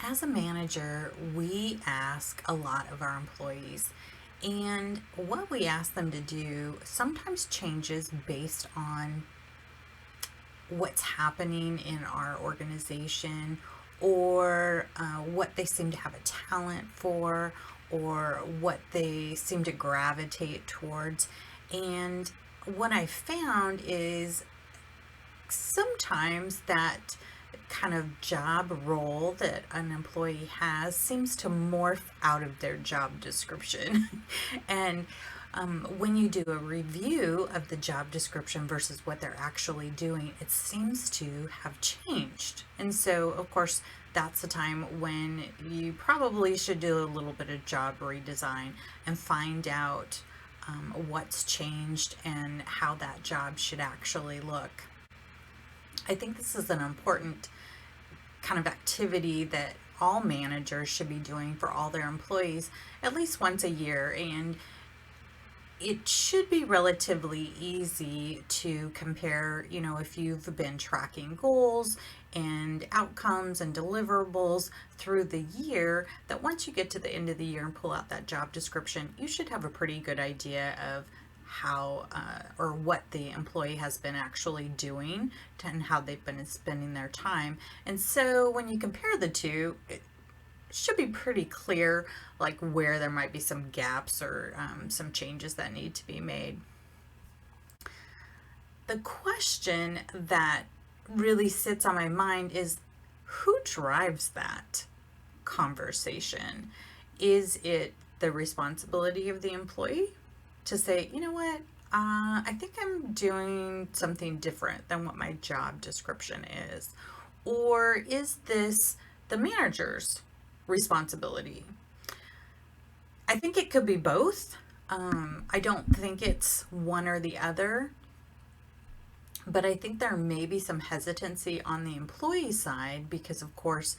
As a manager, we ask a lot of our employees, and what we ask them to do sometimes changes based on what's happening in our organization or what they seem to have a talent for or what they seem to gravitate towards. And what I found is sometimes that kind of job role that an employee has seems to morph out of their job description. and when you do a review of the job description versus what they're actually doing, it seems to have changed. And so, of course, that's the time when you probably should do a little bit of job redesign and find out what's changed and how that job should actually look. I think this is an important kind of activity that all managers should be doing for all their employees at least once a year. And it should be relatively easy to compare, if you've been tracking goals and outcomes and deliverables through the year, that once you get to the end of the year and pull out that job description, you should have a pretty good idea of how or what the employee has been actually doing and how they've been spending their time. And so when you compare the two, it should be pretty clear like where there might be some gaps or some changes that need to be made. The question that really sits on my mind is, who drives that conversation? Is it the responsibility of the employee to say, you know what, I think I'm doing something different than what my job description is? Or is this the manager's responsibility? I think it could be both. I don't think it's one or the other, but I think there may be some hesitancy on the employee side because, of course,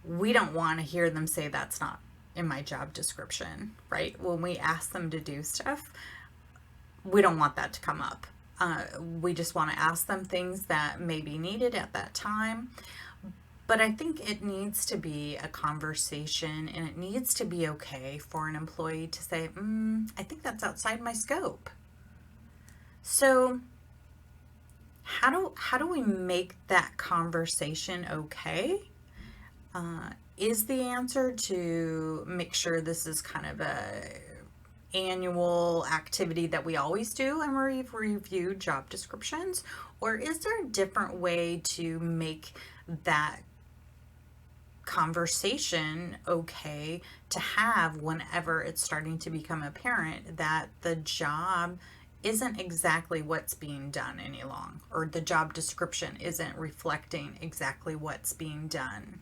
we don't want to hear them say that's not in my job description, right? When we ask them to do stuff, we don't want that to come up. We just want to ask them things that may be needed at that time. But I think it needs to be a conversation, and it needs to be okay for an employee to say, I think that's outside my scope. So how do we make that conversation okay? Is the answer to make sure this is kind of a annual activity that we always do and review job descriptions? Or is there a different way to make that conversation okay to have whenever it's starting to become apparent that the job isn't exactly what's being done any longer, or the job description isn't reflecting exactly what's being done?